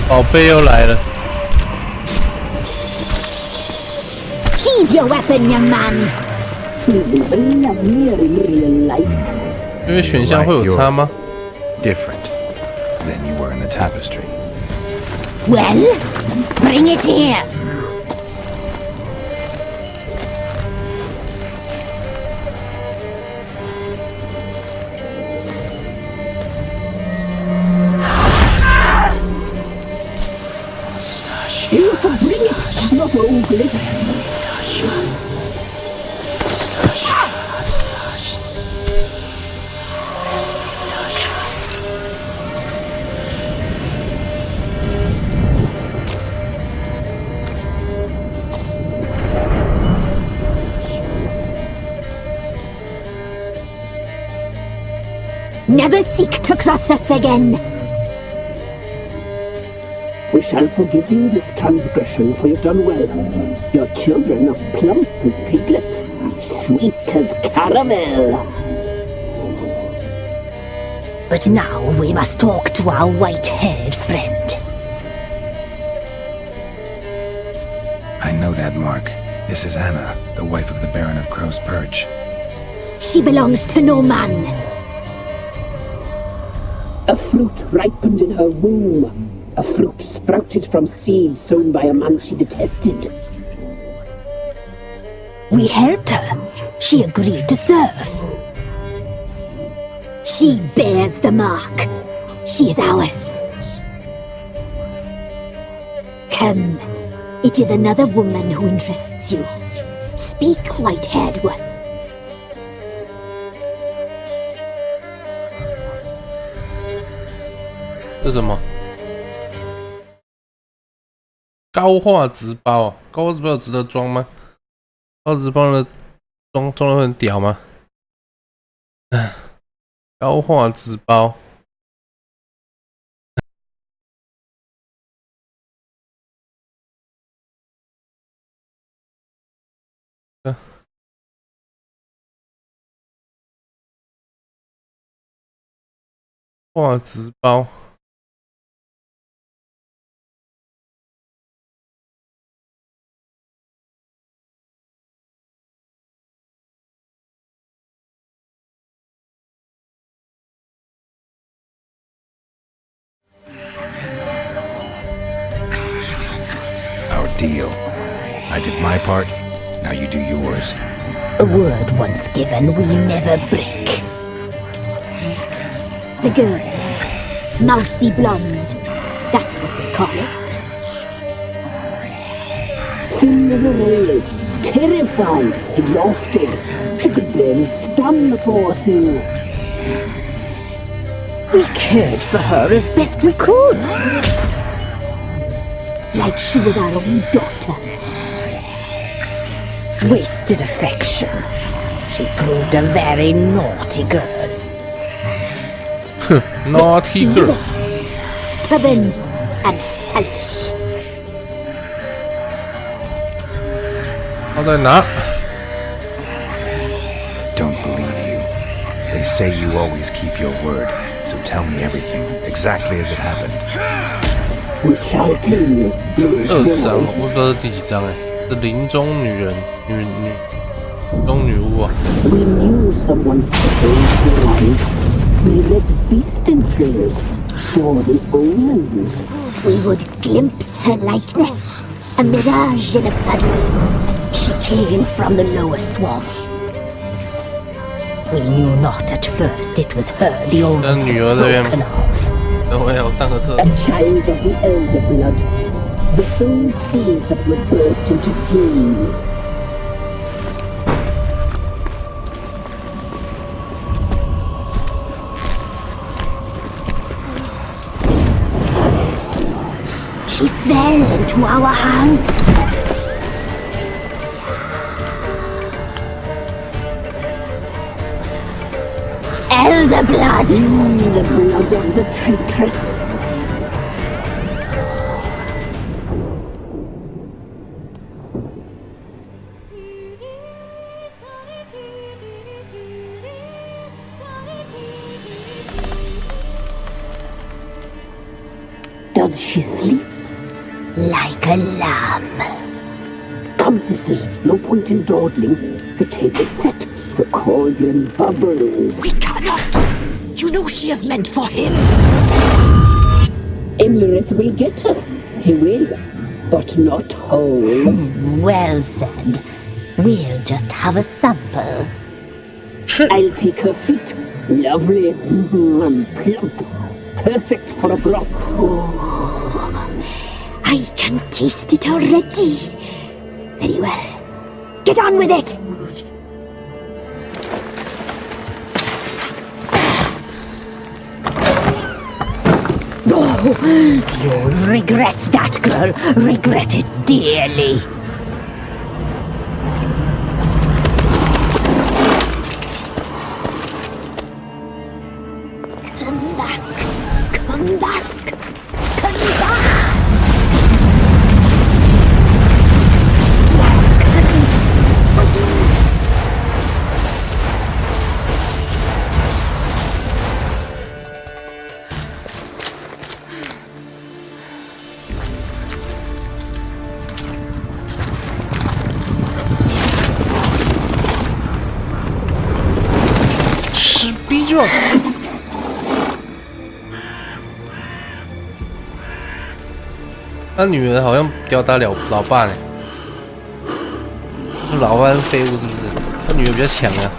宝贝又来了。Sheathe your weapon, young man. 因为选项会有差吗 ？Different than you were in the tapestry. Well, bring it here. Not all glitz. Never seek to cross us again. We shall forgive you this transgression, for you've done well. Your children are plump as piglets, sweet as caramel. But now we must talk to our white-haired friend. I know that mark. This is Anna, the wife of the Baron of Crow's Perch. She belongs to no man. A fruit ripened in her womb. A fruit sprouted from seeds sown by a man she detested. We helped her. She agreed to serve. She bears the mark. She is ours. Come. It is another woman who interests you. Speak, white-haired one. 这是什么？高画值包，高画值包有值得装吗？高画值包的装的会很屌吗？高画值包，画值包。Deal. I did my part, now you do yours. A word once given we never break. The girl. Mousy blonde. That's what they call it. Thin as a rail, terrified, exhausted. She could barely stand the poor thing. We cared for her as best we could. Like she was our own daughter. Wasted affection. She proved a very naughty girl. Naughty girl. Stubborn and selfish. 他在哪 Don't believe you. They say you always keep your word, so tell me everything, exactly as it happened. We shall tell you. 2章，我不知道是第几章哎，是林中女人，林中女巫啊。We knew someone supposed to alive. We read beast entrails, saw the omens. We would glimpse her likeness, a mirage in a puddle. She came from the lower swamp. We knew not at first it was her the old had spoken of. 等会我上个厕所。 A child of the elder blood, the soul seed that would burst into flame. She fell into our hands. Elder blood! The blood of the traitress. Does she sleep? Like a lamb. Come, sisters, no point in dawdling. The table's set. The cauldron bubbles. We cannot! You know she is meant for him! Imlerith will get her. He will, but not whole. Well said. We'll just have a sample. I'll take her feet. Lovely and plump. Perfect for a broth. I can taste it already. Very well. Get on with it! Oh, you'll regret that, girl. Regret it dearly. Come back! Come back! Come back!他女儿好像吊打老爸呢，老爸是废物是不是？他女儿比较强啊。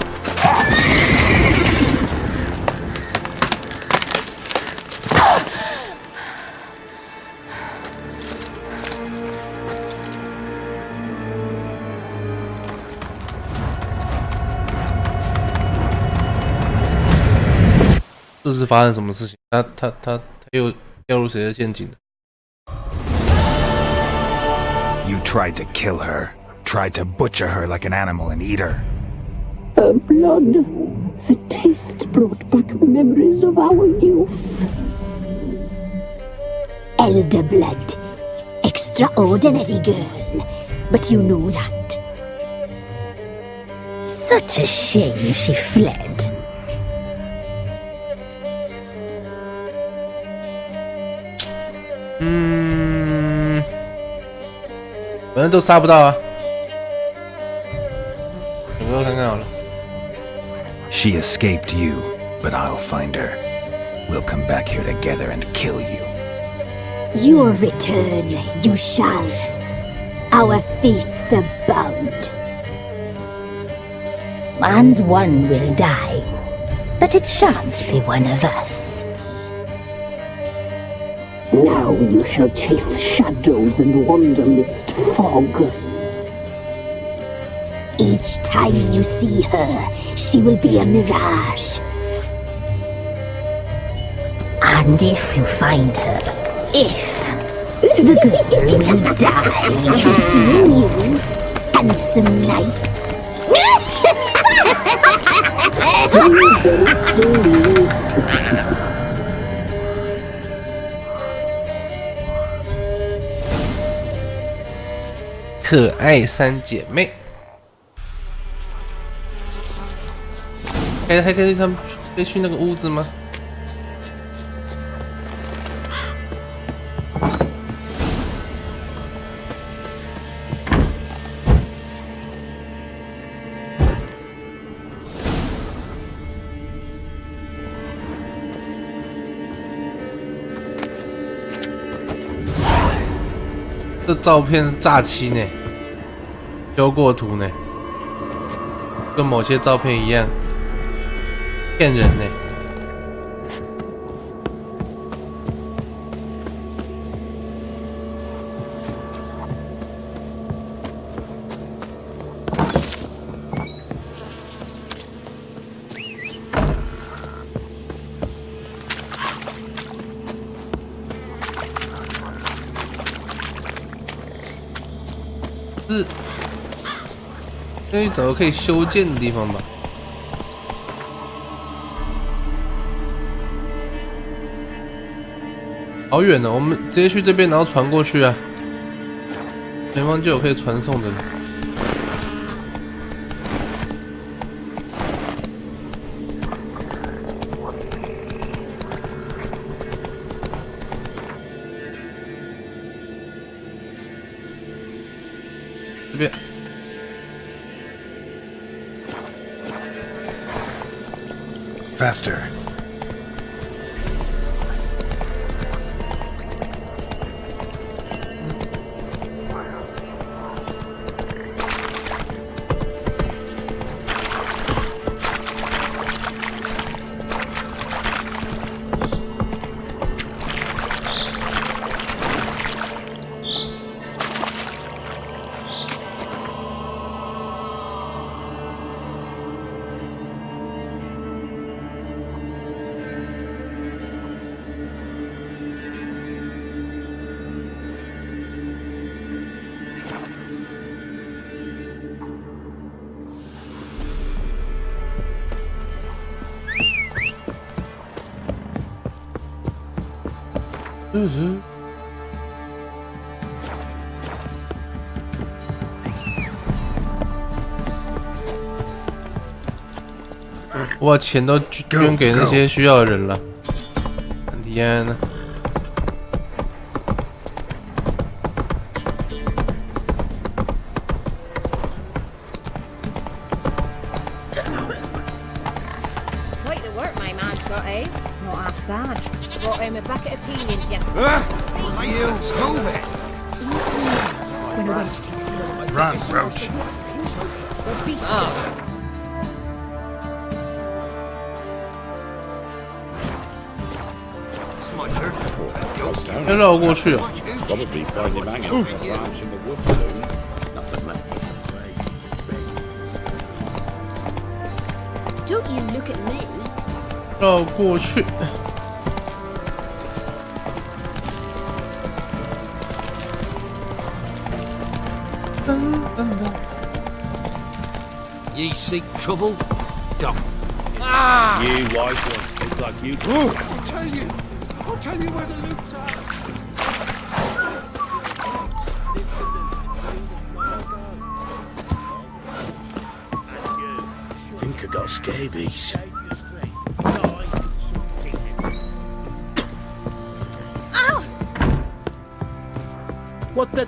这是发生什么事情？他又掉入谁的陷阱了？ You tried to kill her, tried to butcher her like an animal and eat her. Her blood. The taste brought back memories of our youth. Elder blood. Extraordinary girl. But you know that. Such a shame she fled. Hmm. 反正都杀不到啊，有没有看看好了？ She escaped you, but I'll find her. We'll come back here together and kill you. Your return, you shall. Our fates are bound. And one will die, but it shan't be one of us. Now you shall chase shadows and wander midst fog. Each time you see her, she will be a mirage. And if you find her, the girl will die. Seeing you, handsome knight. Slowly. 可爱三姐妹，还可以他们可以去那个屋子吗？这照片诈欺呢，修过图呢，跟某些照片一样，骗人呢。是，可以找个可以修建的地方吧。好远呢，我们直接去这边，然后传过去啊。前方就有可以传送的了。这边。Faster.我把钱都捐给那些需要的人了。天呐！ Quite the work my man's got, eh? Not half bad. Brought him a bucket of peonies yesterday. You move it! When a wench takes you. Run, Roach. Smudger. 要绕过去哦。 Probably find him hanging on a branch in the woods soon. Nothing left but the grave. Don't you look at me. 绕过去。Ye seek trouble? Don't. You white one, look like you. I'll tell you where the loot's at. Think I got scabies. What the?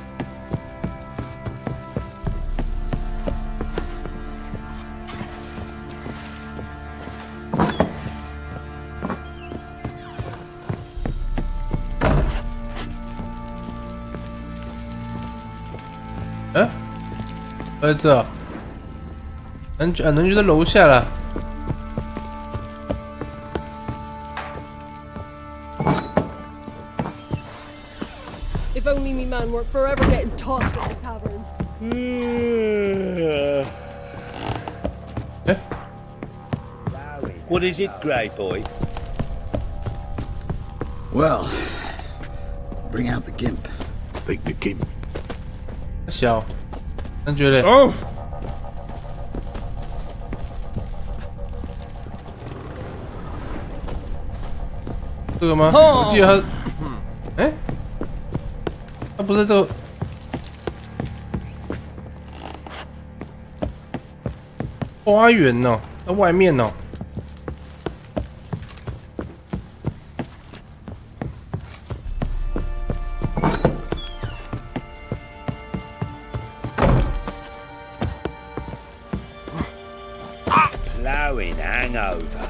在这，能去在楼下了。If only me man weren't forever getting tossed in the cavern. 哎， What is it, Grey Boy? Well, bring out the gimp. Think the gimp. 小，感觉嘞。Oh! 这个吗？我记得他，哎，他不是这个。花园哦，在外面哦。 Ploughing hangover.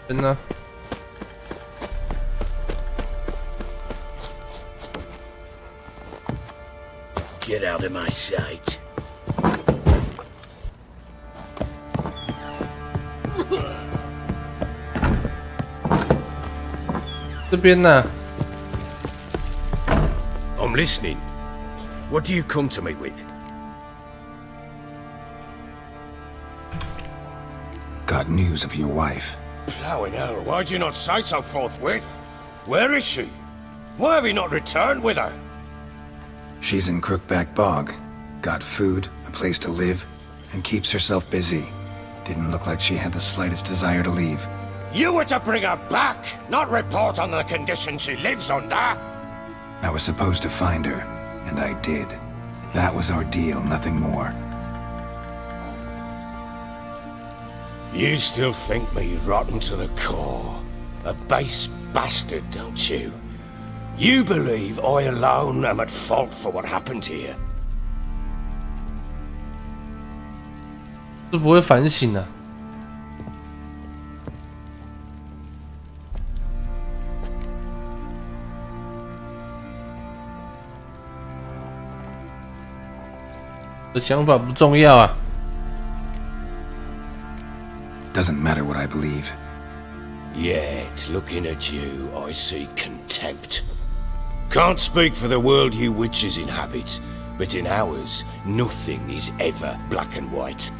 人呢？ Get out of my sight. 这边呢？ I'm listening. What do you come to me with? Got news of your wife. Ploughing hell, why'd you not say so forthwith? Where is she? Why have you not returned with her? She's in Crookback Bog. Got food, a place to live, and keeps herself busy. Didn't look like she had the slightest desire to leave. You were to bring her back, not report on the conditions she lives under. I was supposed to find her, and I did. That was our deal, nothing more. You still think me rotten to the core. A base bastard, don't you? You believe I alone am at fault for what happened here? 这不会反省啊？这想法不重要啊。Doesn't matter what I believe. Yet, looking at you, I see contempt. Can't speak for the world you witches inhabit, but in ours, nothing is ever black and white.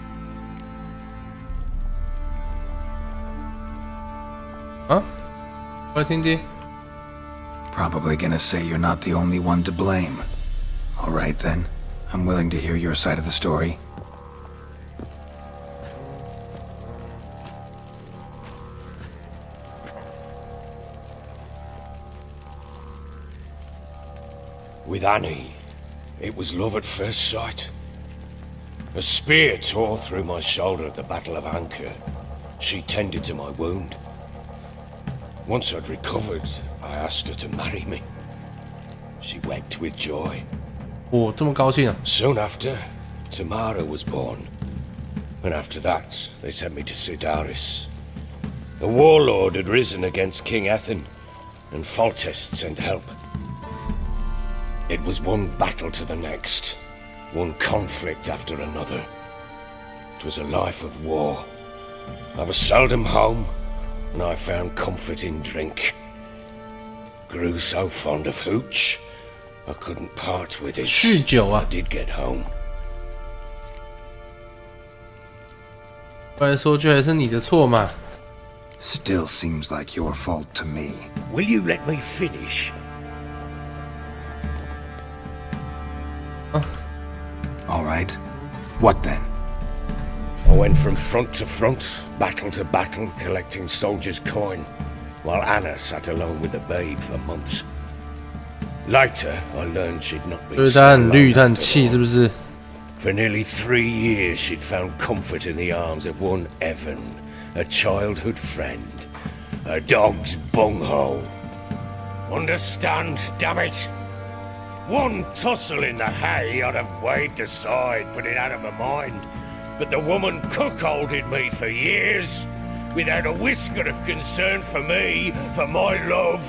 啊，快听听。 Probably gonna say you're not the only one to blame. All right then, I'm willing to hear your side of the story. With Annie, it was love at first sight. A spear tore through my shoulder at the Battle of Anchor. She tended to my wound. Once I'd recovered, I asked her to marry me. She wept with joy. 哦，这么高兴啊！ Soon after, Tamara was born. And after that, they sent me to Sidaris. A warlord had risen against King Ethan, and Foltest sent help. It was one battle to the next, one conflict after another. It was a life of war. I was seldom home, and I found comfort in drink. Grew so fond of hooch, I couldn't part with it. 酗酒啊！ I did get home. 说来说去还是你的错嘛。 Still seems like your fault to me. Will you let me finish? All right. What then? I went from front to front, battle to battle, collecting soldiers' coin, while Anna sat alone with the babe for months. Later, I learned she'd not 就 been 是他很 so 绿， long 他很 after 气， all. 是不是？ For nearly 3 years, she'd found comfort in the arms of one Evan, a childhood friend, a dog's bunghole. Understand, damn it? One tussle in the hay I'd have waved aside, put it out of my mind. But the woman cuckolded me for years, without a whisker of concern for me, for my love.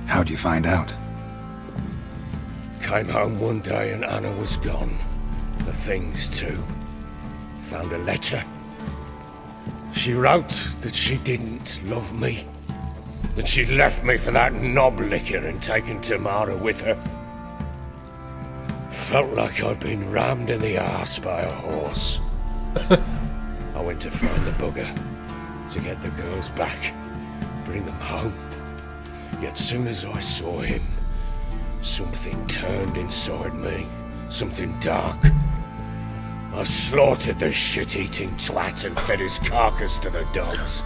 How'd you find out? Came home one day and Anna was gone. The things too. Found a letter. She wrote that she didn't love me. That she'd left me for that knob licker and taken Tamara with her. Felt like I'd been rammed in the arse by a horse. I went to find the bugger, to get the girls back, bring them home. Yet soon as I saw him, something turned inside me, something dark. I slaughtered the shit-eating twat and fed his carcass to the dogs.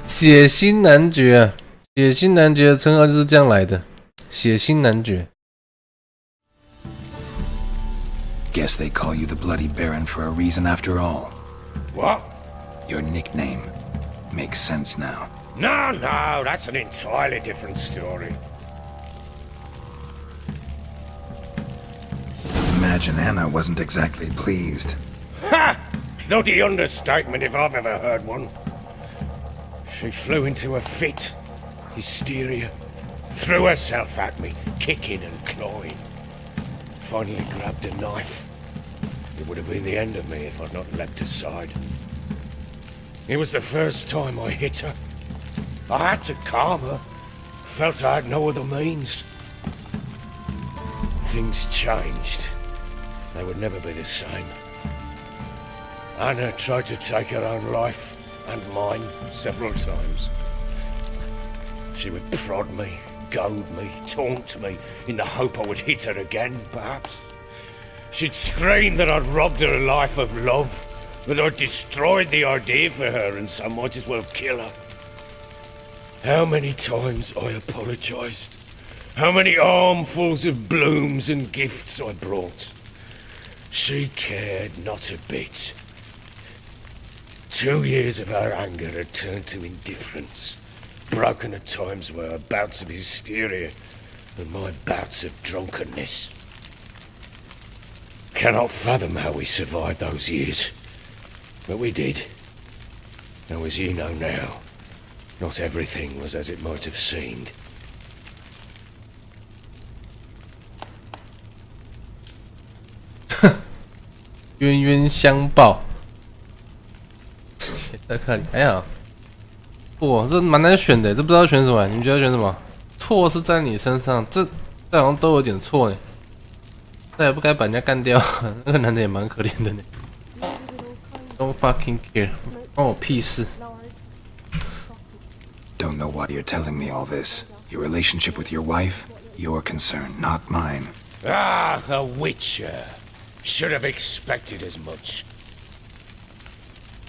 血腥男爵啊，血腥男爵的称号就是这样来的，血腥男爵。 Guess they call you the Bloody Baron for a reason after all. What? Your nickname makes sense now. No, that's an entirely different story. Imagine Anna wasn't exactly pleased. Ha! Bloody understatement if I've ever heard one. She flew into a fit, hysteria, threw herself at me, kicking and clawing. Finally grabbed a knife. It would have been the end of me if I'd not leapt aside. It was the first time I hit her. I had to calm her. Felt I had no other means. Things changed. They would never be the same. Anna tried to take her own life, and mine, several times. She would prod me, goad me, taunt me, in the hope I would hit her again, perhaps. She'd scream that I'd robbed her life of love, that I'd destroyed the idea for her, and so might as well kill her. How many times I apologised. How many armfuls of blooms and gifts I brought. She cared not a bit. 2 years of her anger had turned to indifference, broken at times by her bouts of hysteria and my bouts of drunkenness. Cannot fathom how we survived those years, but we did. Though as you know now, not everything was as it might have seemed. 冤冤相报。再看，还好。哇，这蛮难选的，这不知道选什么。你们觉得选什么？错是在你身上，这好像都有点错呢。这也不该把人家干掉，那个男的也蛮可怜的呢。Don't fucking care， 关我屁事。Don't know why you're telling me all this. Your relationship with your wife? Your concern, not mine. Ah, a witcher. Should have expected as much.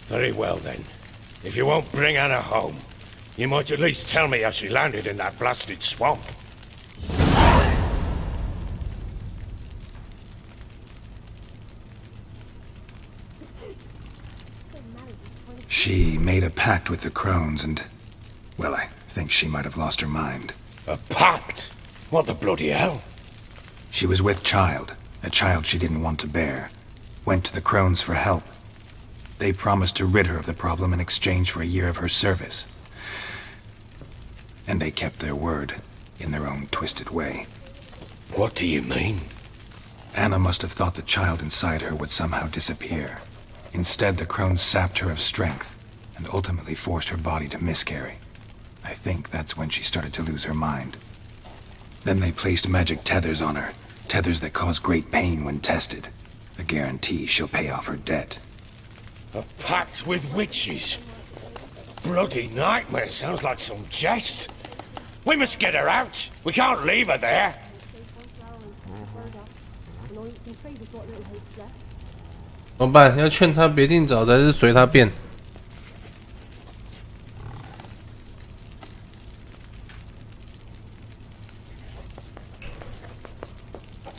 Very well then. If you won't bring Anna home, you might at least tell me how she landed in that blasted swamp. She made a pact with the crones and... well, I think she might have lost her mind. A pact? What the bloody hell? She was with child, a child she didn't want to bear. Went to the crones for help. They promised to rid her of the problem in exchange for a year of her service. And they kept their word, in their own twisted way. What do you mean? Anna must have thought the child inside her would somehow disappear. Instead, the crones sapped her of strength, and ultimately forced her body to miscarry. I think that's when she started to lose her mind. Then they placed magic tethers on her, tethers that cause great pain when tested. A guarantee she'll pay off her debt. A pact with witches? Bloody nightmare, sounds like some jest. We must get her out. We can't leave her there. 怎么办？要劝他别定找，还是随他便？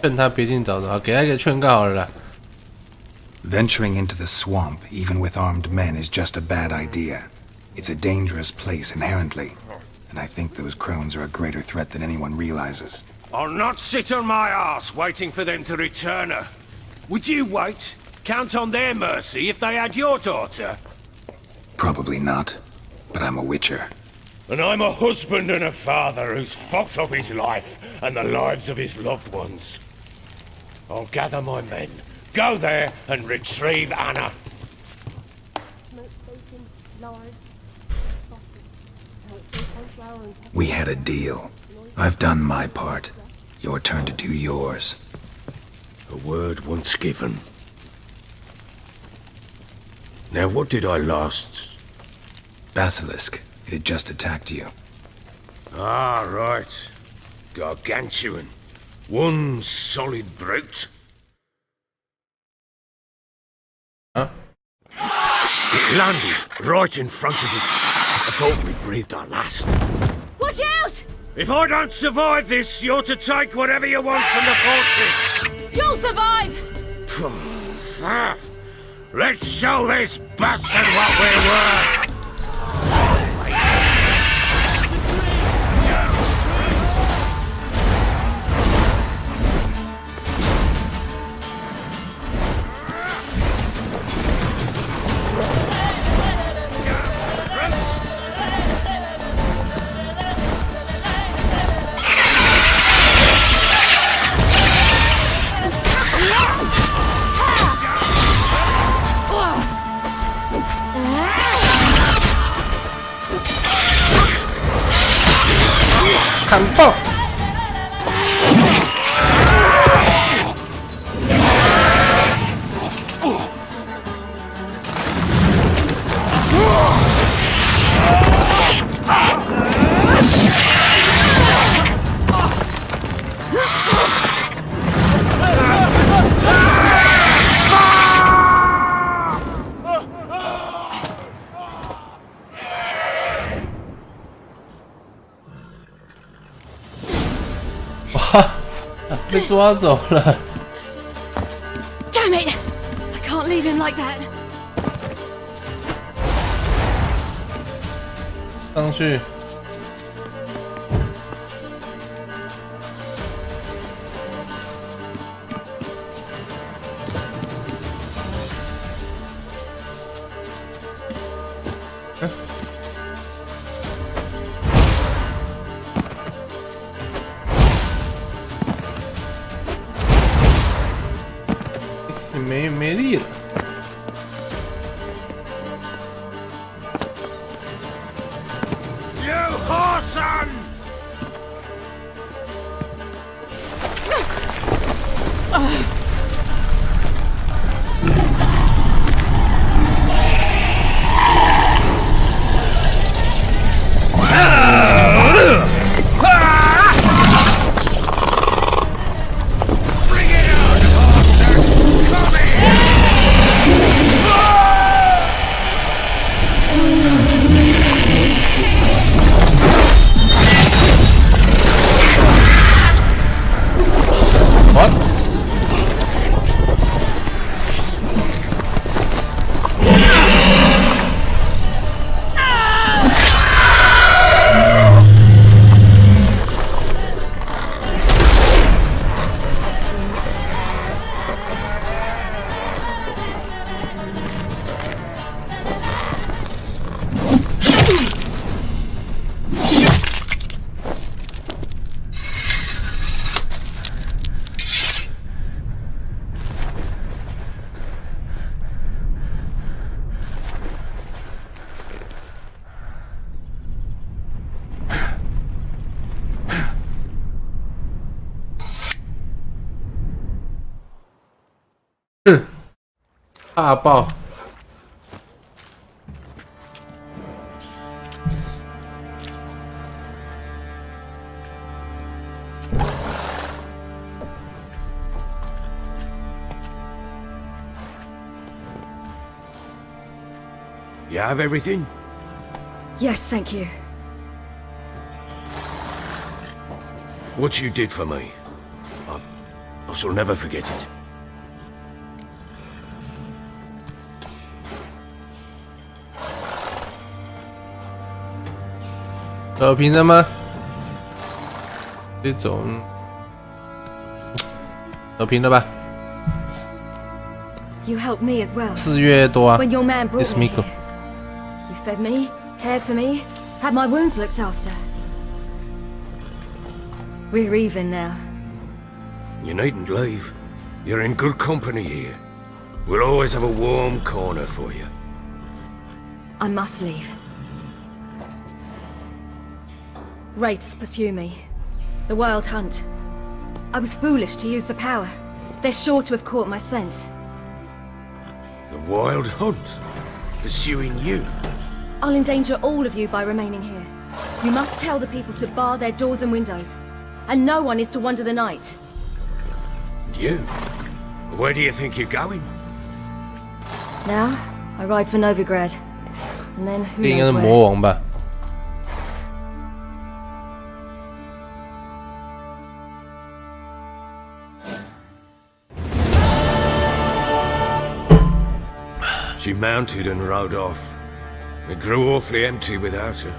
劝他别定找的，好，给他一个劝告好了啦。Venturing into the swamp, even with armed men, is just a bad idea. It's a dangerous place inherently, and I think those crones are a greater threat than anyone realizes. I'll not sit on my arse waiting for them to return her. Would you wait? Count on their mercy if they had your daughter? Probably not, but I'm a witcher. And I'm a husband and a father who's fucked up his life and the lives of his loved ones. I'll gather my men, go there and retrieve Anna. We had a deal. I've done my part. Your turn to do yours. A word once given. Now what did I last... Basilisk. It had just attacked you. Ah, right. Gargantuan. One solid brute. Huh? It landed right in front of us. I thought we breathed our last. Watch out! If I don't survive this, you're to take whatever you want from the fortress. You'll survive! Let's show this bastard what we're worth!砍爆！哇，被抓走了。Damn it! 去。没力了。You whoreson!大爆！ You have everything? Yes, thank you. What you did for me, I shall never forget it. 走平了吗？这种走平了吧？ You helped me as well. 4月多啊 When your man brought It's me Miko. here. You fed me, cared for me, had my wounds looked after. We're even now. You needn't leave. You're in good company here. We'll always have a warm corner for you. I must leave. Wraiths pursue me. The Wild Hunt. I was foolish to use the power. They're sure to have caught my scent. The Wild Hunt? Pursuing you? I'll endanger all of you by remaining here. You must tell the people to bar their doors and windows. And no one is to wander the night. You? Where do you think you're going? Now, I ride for Novigrad. And then who 这应该 knows 是 where. 魔王吧？She mounted and rode off. It grew awfully empty without her.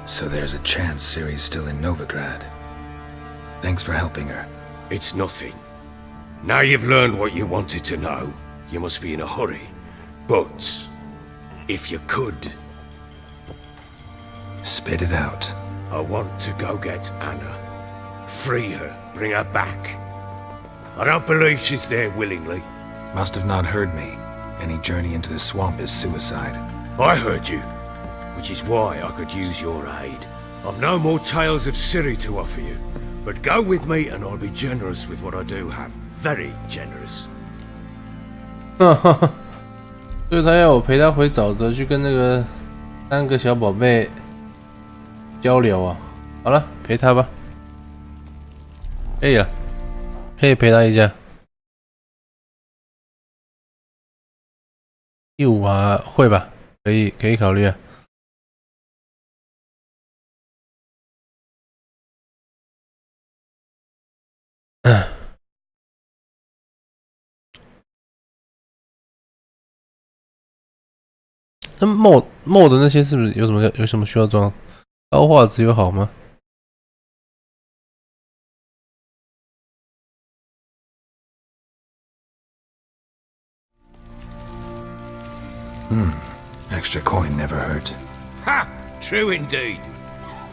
So there's a chance Ciri's still in Novigrad. Thanks for helping her. It's nothing. Now you've learned what you wanted to know, you must be in a hurry. But, if you could... Spit it out. I want to go get Anna. Free her, bring her back. I don't believe she's there willingly. Must have not heard me. Any journey into the swamp is suicide. I heard you, which is why I could use your aid. I've no more tales of Ciri to offer you, but go with me and I'll be generous with what I do have. Very generous. 所以他要我陪他回沼泽去跟那个3个小宝贝交流啊。好了，陪他吧。可以了，可以陪他一下。第5啊，会吧？可以考虑啊。那 mod 那些是不是有什么需要装？高画质有好吗？Extra coin never hurt. Ha! True indeed.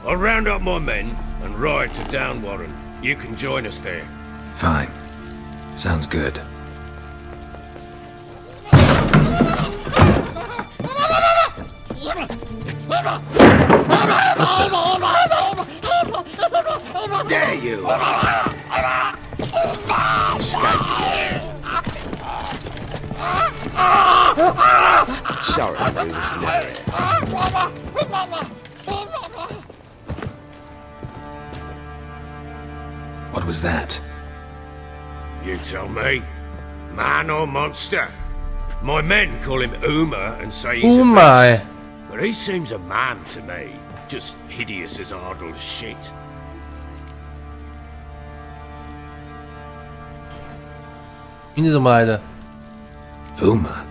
I'll round up my men and ride to Downwarren. You can join us there. Fine. Sounds good. There you are! Sorry, we was late. What was that? You tell me. Man or monster? My men call him Uma and say he's a beast. But he seems a man to me. Just hideous as Ardle's shit. Uma.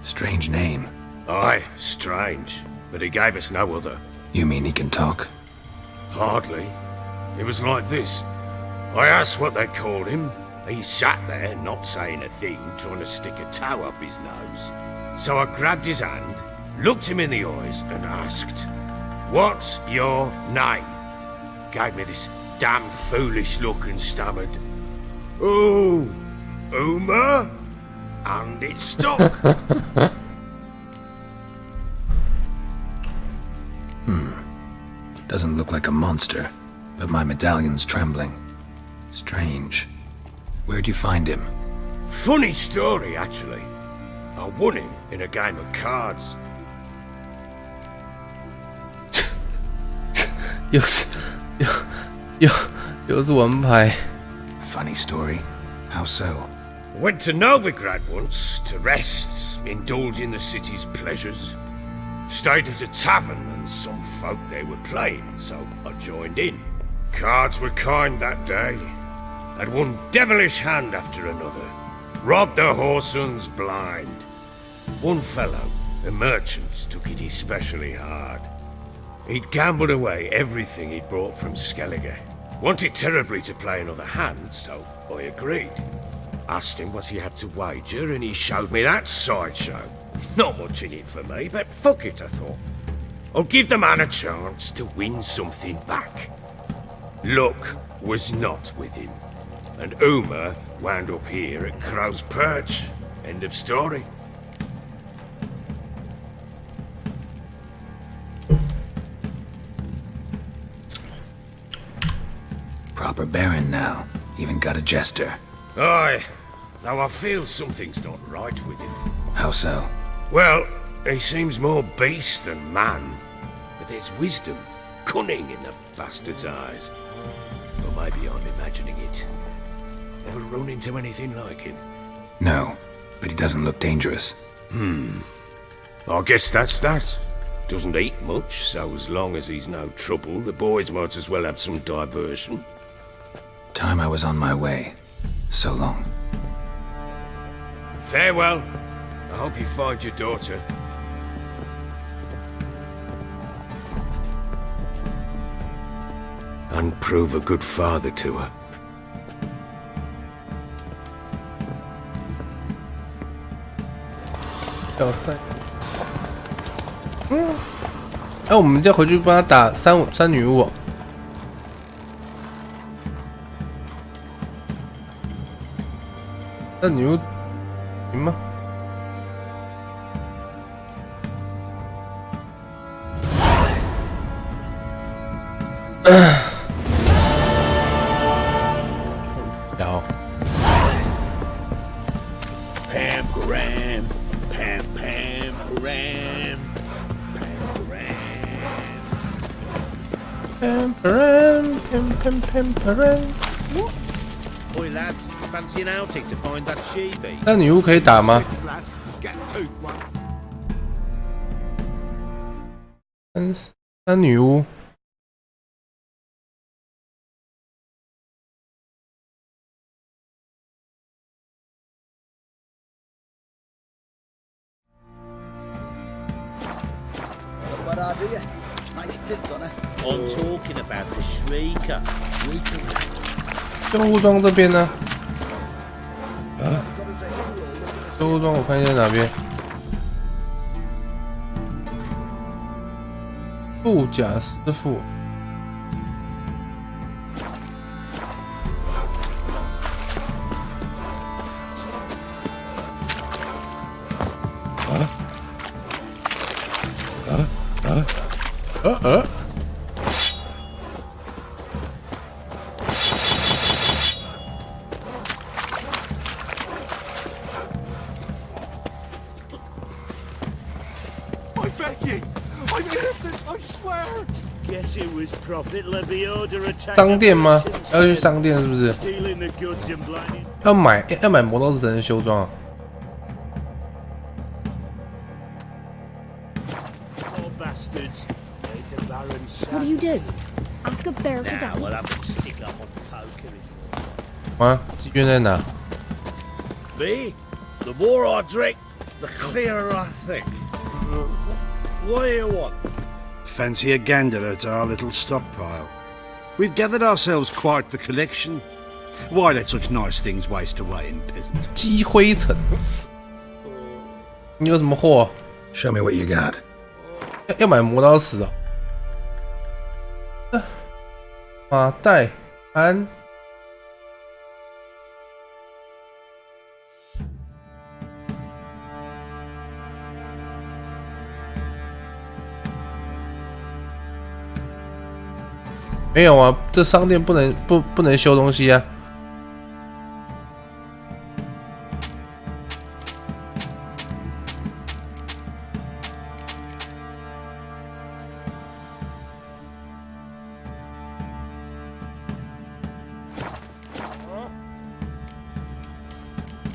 Strange name. Aye, strange. But he gave us no other. You mean he can talk? Hardly. It was like this. I asked what they called him. He sat there, not saying a thing, trying to stick a toe up his nose. So I grabbed his hand, looked him in the eyes, and asked, "What's your name?" Gave me this damned foolish look and stammered, "Oh, Uma?" And it stuck. Doesn't look like a monster, but my medallion's trembling. Strange. Where'd you find him? Funny story, actually. I won him in a game of cards. 又是玩牌。 Funny story. How so? Went to Novigrad once to rest, indulge in the city's pleasures. Stayed at a tavern and some folk there were playing, so I joined in. Cards were kind that day. Had one devilish hand after another. Robbed the whoresons blind. One fellow, a merchant, took it especially hard. He'd gambled away everything he'd brought from Skellige. Wanted terribly to play another hand, so I agreed. Asked him what he had to wager, and he showed me that sideshow. Not much in it for me, but fuck it, I thought. I'll give the man a chance to win something back. Luck was not with him, and Uma wound up here at Crow's Perch. End of story. Proper baron now. Even got a jester. Aye, though I feel something's not right with him. How so? Well, he seems more beast than man, but there's wisdom, cunning in the bastard's eyes. Or maybe I'm imagining it. Ever run into anything like him? No, but he doesn't look dangerous. I guess that's that. Doesn't eat much, so as long as he's no trouble, the boys might as well have some diversion. Time I was on my way. So long. Farewell. I hope you find your daughter. And prove a good father to her. 小赛。哎，我们再回去帮他打三女巫、哦。三女巫行吗？然后。Oi lads, fancy an outing to find that she-bee? 那女巫可以打吗？三女巫。idea. Nice tits on her. I'm talking about the Shrieker. 救护装这边呢？救护装我看一下哪边？布甲师傅。I beg you! I'm innocent, I swear! Guess it was Prophet Levioda attacking. 商店吗？要去商店是不是？ Stealing the goods and blinding. 要买魔道士才能修装啊。Oh, bastards. Made the Baron sad. What do you do? Ask a bear to Now we'll have dance? to stick up on poker. 啊，机券在哪？ Me? The more I drink, the clearer I think. What do you want? Fancy a gander at our little stockpile. We've gathered ourselves quite the collection. Why let such nice things waste away in peasant? 积灰尘。你有什么货？ Show me what you got. 要买磨刀石哦。马代安。没有啊，这商店不能修东西啊。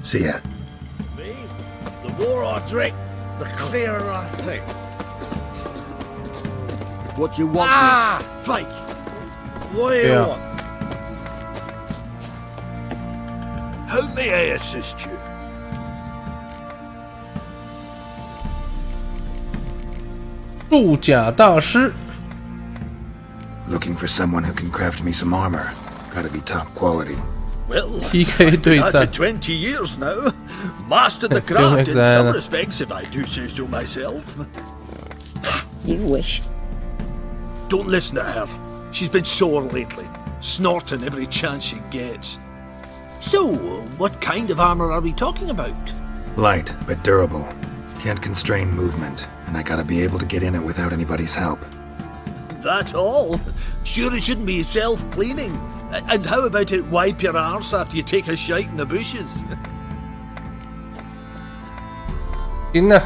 See ya. Me? The more I drink, the clearer I think. What you want, mate? Fake. What do you Yeah. want? How may I assist you? 布甲大师。 Looking for someone who can craft me some armor. Gotta be top quality. Well, PK I've been at 对战 it 20 years now. Mastered the Film craft in some exam. respects, if I do say so myself. You wish. Don't listen to her. She's been sore lately, snorting every chance she gets. So, what kind of armor are we talking about? Light, but durable. Can't constrain movement, and I gotta be able to get in it without anybody's help. That all? Sure it shouldn't be self-cleaning. And how about it wipe your arse after you take a shite in the bushes? 行了，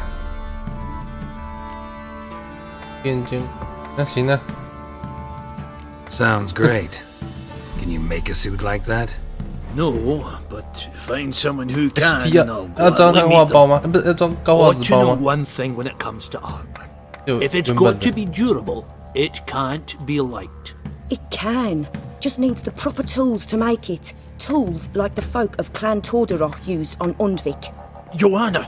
眼睛，那行了。 Sounds great. Can you make a suit like that? No, but find someone who can. ST and I'll 要装 gladly 汉 meet 化 them. 包吗？不是要装高画 Ought 质 to 包 know 吗？ one thing when it comes to armor. 就 If it's 原本 got to 的 be durable, it can't be light. It can. Just needs the proper tools to make it. Tools like the folk of Clan Tordaroch use on Undvik. Joanna,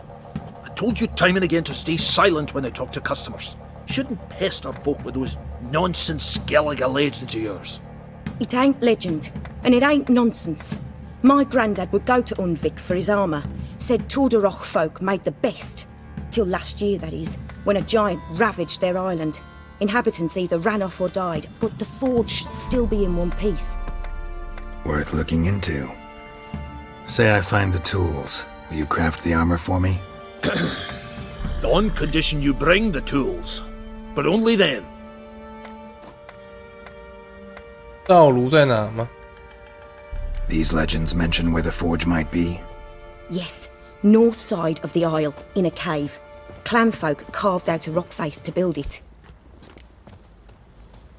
I told you time and again to stay silent when I talk to customers. Shouldn't pester folk with those nonsense Skellige legends of yours. It ain't legend, and it ain't nonsense. My granddad would go to Undvik for his armour. Said Tordaroch folk made the best. Till last year, that is, when a giant ravaged their island. Inhabitants either ran off or died, but the forge should still be in one piece. Worth looking into. Say I find the tools. Will you craft the armor for me? On condition you bring the tools. But only then. 道炉在哪吗？ These legends mention where the forge might be. Yes, north side of the isle, in a cave. Clanfolk carved out a rock face to build it.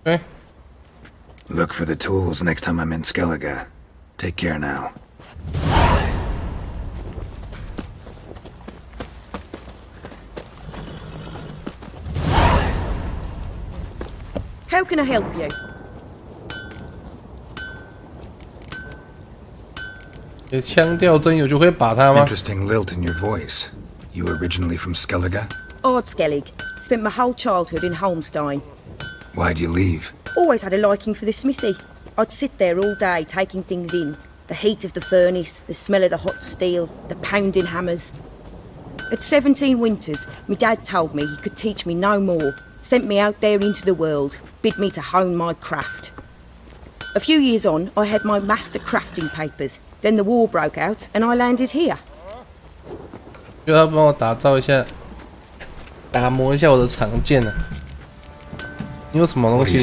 Okay. Look for the tools next time I'm in Skellige. Take care now. How can I help you? 腔调真有就可以把他吗？ Interesting lilt in your voice. You originally from Skellige? Ardskellig. Spent my whole childhood in Holmstein. Why'd you leave? Always had a liking for the smithy. I'd sit there all day taking things in. The heat of the furnace, the smell of the hot steel, the pounding hammers. At 17 winters, my dad told me he could teach me no more. Sent me out there into the world, bid me to hone my craft. A few years on, I had my master crafting papers. Then the war broke out, and I landed here. 就要帮我打造一下，打磨一下我的长剑呢。你有什么东西？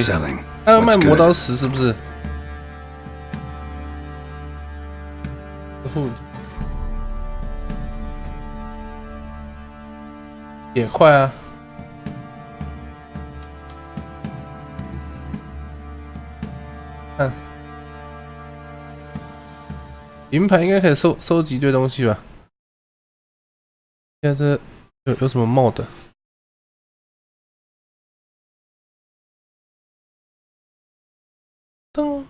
他要卖磨刀石是不是？铁块啊。看，银牌应该可以收集一堆东西吧？现在这有什么 mod？ 噔